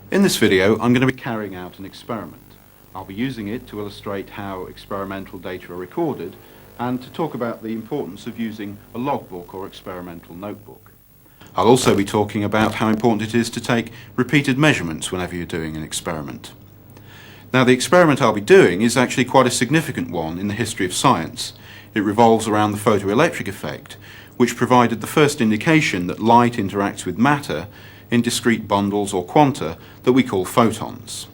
In this video I'm going to be carrying out an experiment. I'll be using it to illustrate how experimental data are recorded and to talk about the importance of using a logbook or experimental notebook. I'll also be talking about how important it is to take repeated measurements whenever you're doing an experiment. Now, the experiment I'll be doing is actually quite a significant one in the history of science. It revolves around the photoelectric effect, which provided the first indication that light interacts with matter in discrete bundles or quanta that we call photons.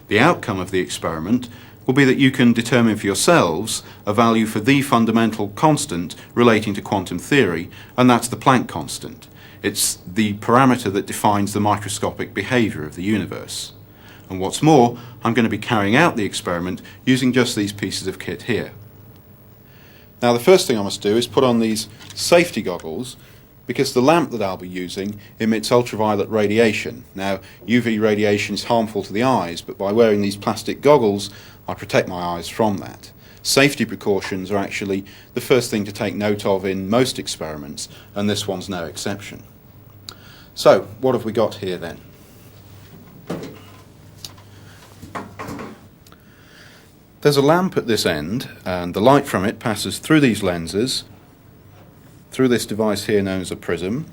The outcome of the experiment will be that you can determine for yourselves a value for the fundamental constant relating to quantum theory, and that's the Planck constant. It's the parameter that defines the microscopic behavior of the universe. And what's more, I'm going to be carrying out the experiment using just these pieces of kit here. Now, the first thing I must do is put on these safety goggles, because the lamp that I'll be using emits ultraviolet radiation. Now, UV radiation is harmful to the eyes, but by wearing these plastic goggles I protect my eyes from that. Safety precautions are actually the first thing to take note of in most experiments, and this one's no exception. So, what have we got here then? There's a lamp at this end, and the light from it passes through these lenses, through this device here known as a prism.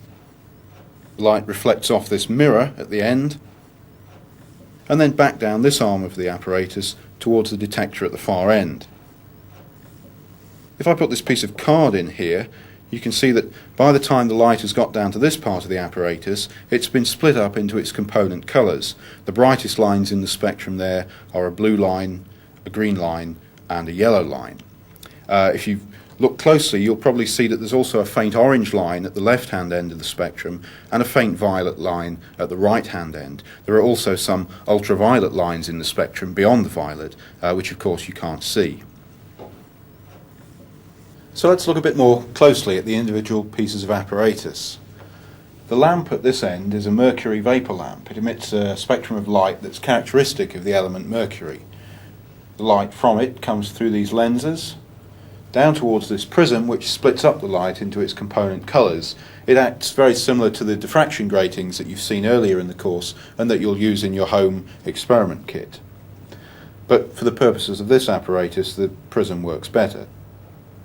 Light reflects off this mirror at the end, and then back down this arm of the apparatus towards the detector at the far end. If I put this piece of card in here, you can see that by the time the light has got down to this part of the apparatus, it's been split up into its component colours. The brightest lines in the spectrum there are a blue line, a green line and a yellow line. If you look closely, you'll probably see that there's also a faint orange line at the left-hand end of the spectrum and a faint violet line at the right-hand end. There are also some ultraviolet lines in the spectrum beyond the violet, which of course you can't see. So let's look a bit more closely at the individual pieces of apparatus. The lamp at this end is a mercury vapour lamp. It emits a spectrum of light that's characteristic of the element mercury. The light from it comes through these lenses down towards this prism, which splits up the light into its component colours. It acts very similar to the diffraction gratings that you've seen earlier in the course and that you'll use in your home experiment kit. But for the purposes of this apparatus, the prism works better.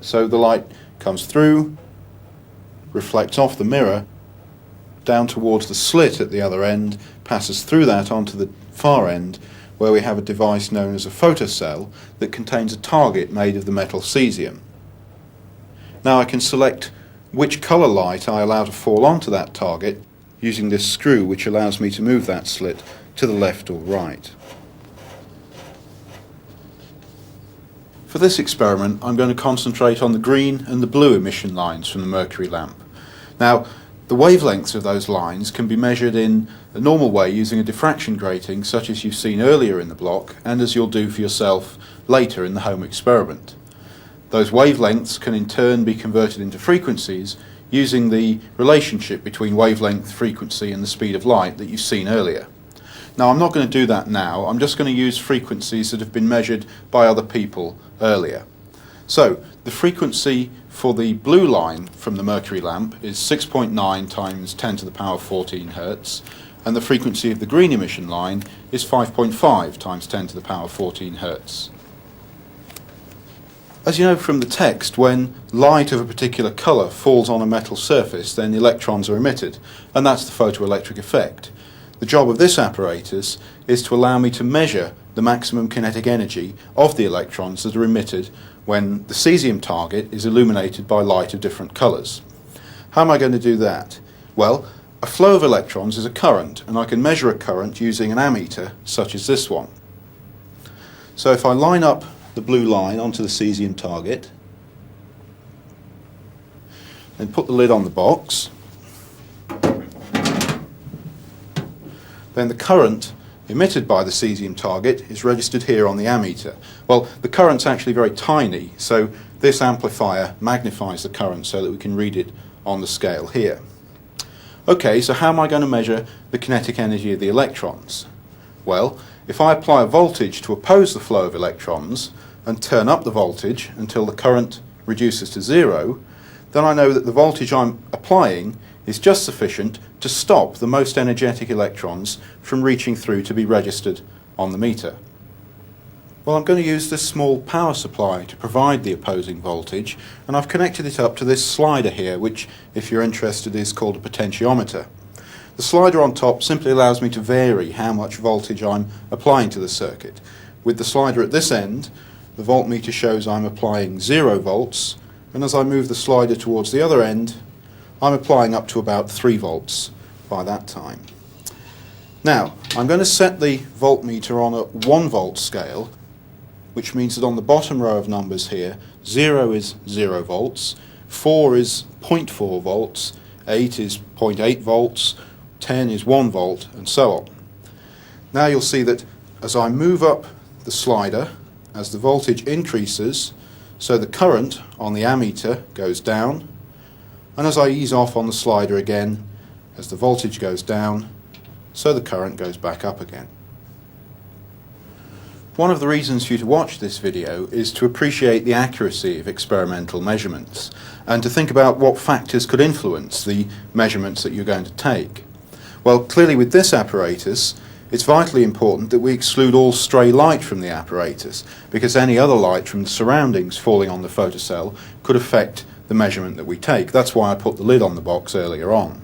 So the light comes through, reflects off the mirror, down towards the slit at the other end, passes through that onto the far end, where we have a device known as a photocell that contains a target made of the metal cesium. Now I can select which colour light I allow to fall onto that target using this screw, which allows me to move that slit to the left or right. For this experiment I'm going to concentrate on the green and the blue emission lines from the mercury lamp. Now, the wavelengths of those lines can be measured in a normal way using a diffraction grating such as you've seen earlier in the block and as you'll do for yourself later in the home experiment. Those wavelengths can in turn be converted into frequencies using the relationship between wavelength, frequency and the speed of light that you've seen earlier. Now, I'm not going to do that now. I'm just going to use frequencies that have been measured by other people earlier. So, the frequency for the blue line from the mercury lamp is 6.9 times 10 to the power 14 Hertz, and the frequency of the green emission line is 5.5 times 10 to the power 14 Hertz. As you know from the text, when light of a particular colour falls on a metal surface, then electrons are emitted, and that's the photoelectric effect. The job of this apparatus is to allow me to measure the maximum kinetic energy of the electrons that are emitted when the cesium target is illuminated by light of different colours. How am I going to do that? Well, a flow of electrons is a current, and I can measure a current using an ammeter such as this one. So if I line up the blue line onto the cesium target, then put the lid on the box, then the current emitted by the cesium target is registered here on the ammeter. Well, the current's actually very tiny, so this amplifier magnifies the current so that we can read it on the scale here. Okay, so how am I going to measure the kinetic energy of the electrons? Well, if I apply a voltage to oppose the flow of electrons and turn up the voltage until the current reduces to zero, then I know that the voltage I'm applying is just sufficient to stop the most energetic electrons from reaching through to be registered on the meter. Well, I'm going to use this small power supply to provide the opposing voltage, and I've connected it up to this slider here, which, if you're interested, is called a potentiometer. The slider on top simply allows me to vary how much voltage I'm applying to the circuit. With the slider at this end, the voltmeter shows I'm applying 0 volts, and as I move the slider towards the other end, I'm applying up to about 3 volts by that time. Now, I'm going to set the voltmeter on a 1 volt scale, which means that on the bottom row of numbers here, 0 is 0 volts, 4 is 0.4 volts, 8 is 0.8 volts, 10 is 1 volt, and so on. Now you'll see that as I move up the slider, as the voltage increases, so the current on the ammeter goes down, and as I ease off on the slider again, as the voltage goes down, so the current goes back up again. One of the reasons for you to watch this video is to appreciate the accuracy of experimental measurements and to think about what factors could influence the measurements that you're going to take. Well, clearly with this apparatus, it's vitally important that we exclude all stray light from the apparatus, because any other light from the surroundings falling on the photocell could affect the measurement that we take. That's why I put the lid on the box earlier on.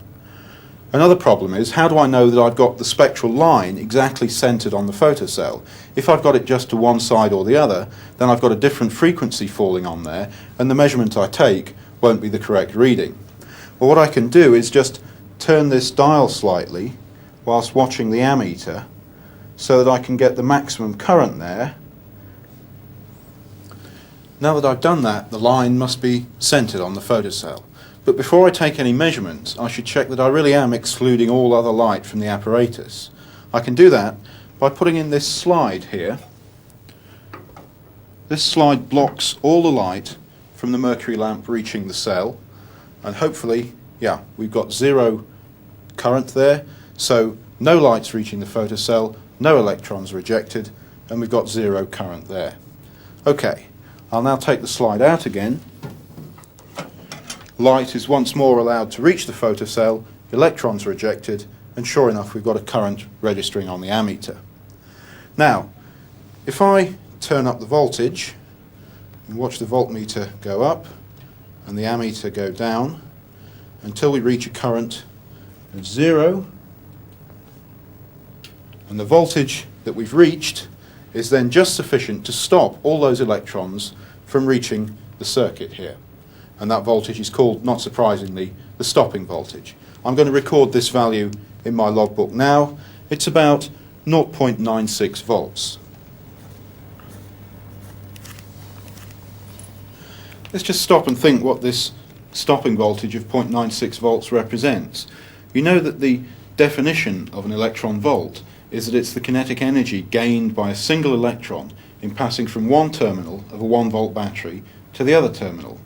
Another problem is, how do I know that I've got the spectral line exactly centered on the photocell? If I've got it just to one side or the other, then I've got a different frequency falling on there, and the measurement I take won't be the correct reading. Well, what I can do is just turn this dial slightly whilst watching the ammeter so that I can get the maximum current there. Now that I've done that, the line must be centered on the photocell. But before I take any measurements, I should check that I really am excluding all other light from the apparatus. I can do that by putting in this slide here. This slide blocks all the light from the mercury lamp reaching the cell, and hopefully, yeah, we've got 0 current there, so no light's reaching the photocell, no electrons rejected, and we've got 0 current there. Okay, I'll now take the slide out again. Light is once more allowed to reach the photocell, electrons are ejected, and sure enough we've got a current registering on the ammeter. Now, if I turn up the voltage and watch the voltmeter go up and the ammeter go down until we reach a current of 0, and the voltage that we've reached is then just sufficient to stop all those electrons from reaching the circuit here. And that voltage is called, not surprisingly, the stopping voltage. I'm going to record this value in my logbook now. It's about 0.96 volts. Let's just stop and think what this stopping voltage of 0.96 volts represents. You know that the definition of an electron volt is that it's the kinetic energy gained by a single electron in passing from one terminal of a 1 volt battery to the other terminal.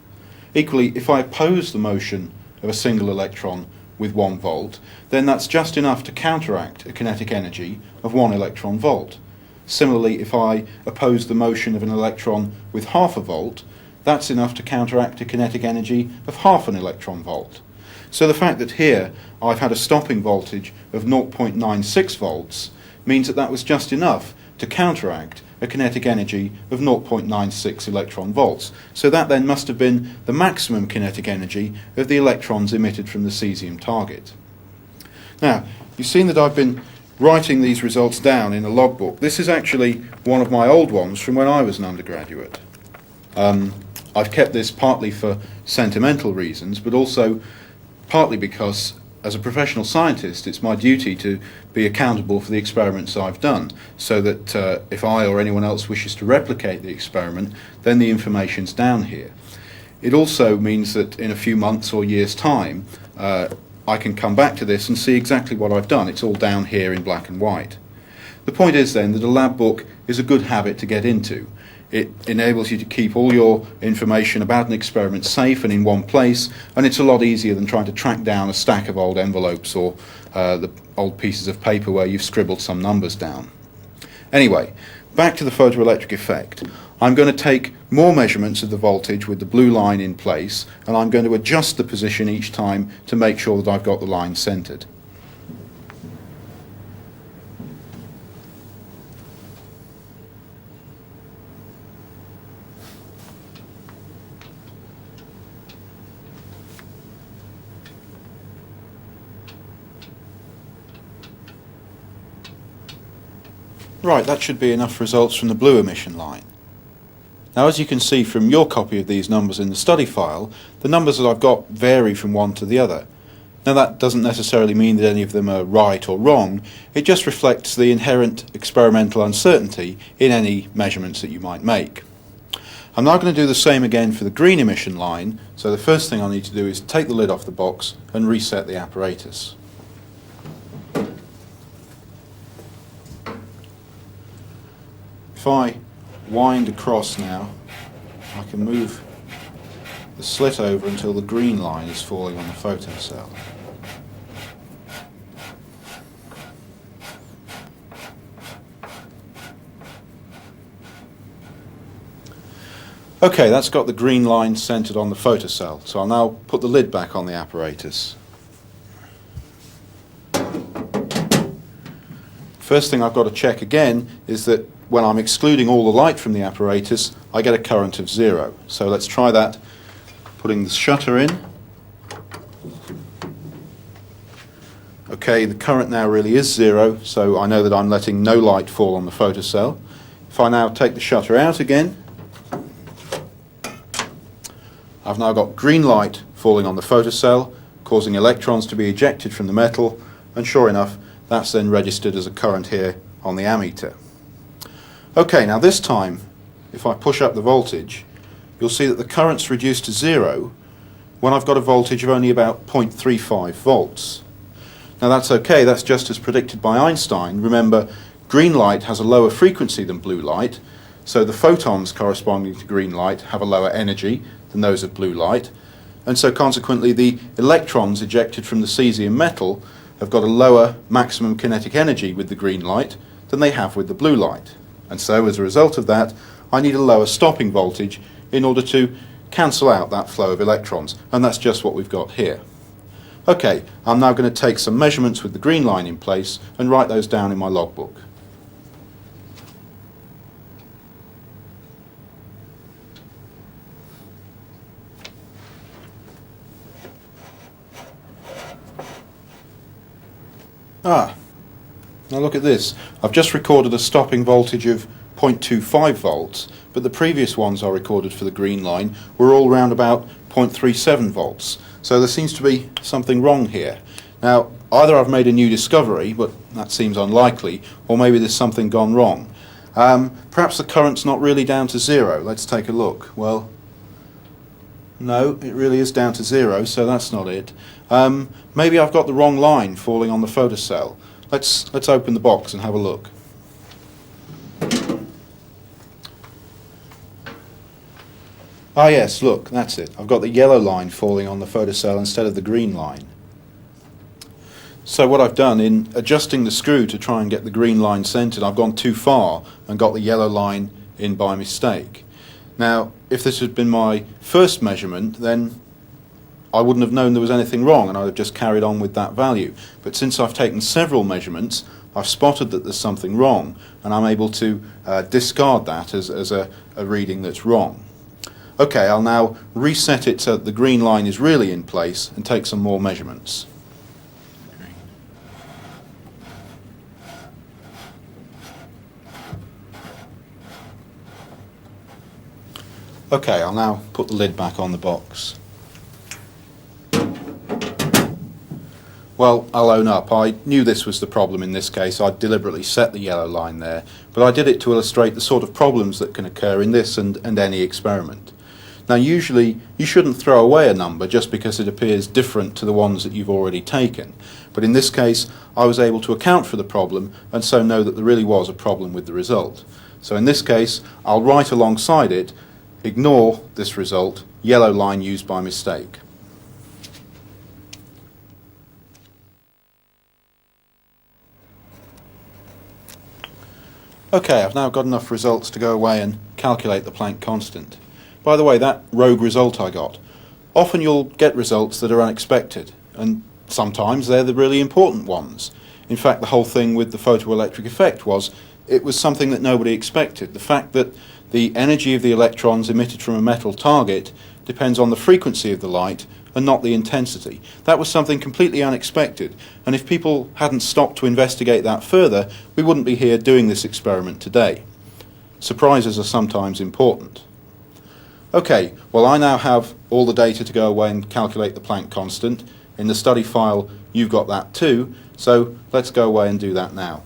Equally, if I oppose the motion of a single electron with 1 volt, then that's just enough to counteract a kinetic energy of 1 electron volt. Similarly, if I oppose the motion of an electron with half a volt, that's enough to counteract a kinetic energy of half an electron volt. So the fact that here I've had a stopping voltage of 0.96 volts means that that was just enough to counteract a kinetic energy of 0.96 electron volts. So that then must have been the maximum kinetic energy of the electrons emitted from the cesium target. Now, you've seen that I've been writing these results down in a logbook. This is actually one of my old ones from when I was an undergraduate. I've kept this partly for sentimental reasons, but also partly because as a professional scientist, it's my duty to be accountable for the experiments I've done, so that if I or anyone else wishes to replicate the experiment, then the information's down here. It also means that in a few months or years' time, I can come back to this and see exactly what I've done. It's all down here in black and white. The point is then that a lab book is a good habit to get into. It enables you to keep all your information about an experiment safe and in one place, and it's a lot easier than trying to track down a stack of old envelopes or the old pieces of paper where you've scribbled some numbers down. Anyway, back to the photoelectric effect. I'm going to take more measurements of the voltage with the blue line in place, and I'm going to adjust the position each time to make sure that I've got the line centered. Right, that should be enough results from the blue emission line. Now, as you can see from your copy of these numbers in the study file, the numbers that I've got vary from one to the other. Now, that doesn't necessarily mean that any of them are right or wrong, it just reflects the inherent experimental uncertainty in any measurements that you might make. I'm now going to do the same again for the green emission line, so the first thing I need to do is take the lid off the box and reset the apparatus. If I wind across now, I can move the slit over until the green line is falling on the photocell. Okay, that's got the green line centered on the photocell, so I'll now put the lid back on the apparatus. First thing I've got to check again is that when I'm excluding all the light from the apparatus, I get a current of 0. So let's try that, putting the shutter in. Okay, the current now really is 0, so I know that I'm letting no light fall on the photocell. If I now take the shutter out again, I've now got green light falling on the photocell, causing electrons to be ejected from the metal, and sure enough, that's then registered as a current here on the ammeter. Okay, now this time, if I push up the voltage, you'll see that the current's reduced to 0 when I've got a voltage of only about 0.35 volts. Now that's okay, that's just as predicted by Einstein. Remember, green light has a lower frequency than blue light, so the photons corresponding to green light have a lower energy than those of blue light, and so consequently the electrons ejected from the cesium metal have got a lower maximum kinetic energy with the green light than they have with the blue light. And so as a result of that, I need a lower stopping voltage in order to cancel out that flow of electrons, and that's just what we've got here. Okay, I'm now going to take some measurements with the green line in place and write those down in my logbook. Now look at this. I've just recorded a stopping voltage of 0.25 volts, but the previous ones I recorded for the green line were all round about 0.37 volts. So there seems to be something wrong here. Now, either I've made a new discovery, but that seems unlikely, or maybe there's something gone wrong. Perhaps the current's not really down to 0. Let's take a look. Well, no, it really is down to 0, so that's not it. Maybe I've got the wrong line falling on the photocell. Let's open the box and have a look. Ah yes, look, that's it. I've got the yellow line falling on the photocell instead of the green line. So what I've done in adjusting the screw to try and get the green line centered, I've gone too far and got the yellow line in by mistake. Now, if this had been my first measurement, then I wouldn't have known there was anything wrong and I'd have just carried on with that value. But since I've taken several measurements, I've spotted that there's something wrong, and I'm able to discard that as a reading that's wrong. Okay, I'll now reset it so that the green line is really in place and take some more measurements. Okay, I'll now put the lid back on the box. Well, I'll own up. I knew this was the problem in this case. I deliberately set the yellow line there, but I did it to illustrate the sort of problems that can occur in this and any experiment. Now, usually you shouldn't throw away a number just because it appears different to the ones that you've already taken. But in this case, I was able to account for the problem and so know that there really was a problem with the result. So in this case, I'll write alongside it, ignore this result, yellow line used by mistake. Okay, I've now got enough results to go away and calculate the Planck constant. By the way, that rogue result I got, often you'll get results that are unexpected, and sometimes they're the really important ones. In fact, the whole thing with the photoelectric effect was it was something that nobody expected. The fact that the energy of the electrons emitted from a metal target depends on the frequency of the light and not the intensity. That was something completely unexpected, and if people hadn't stopped to investigate that further, we wouldn't be here doing this experiment today. Surprises are sometimes important. Okay, well, I now have all the data to go away and calculate the Planck constant. In the study file, you've got that too, so let's go away and do that now.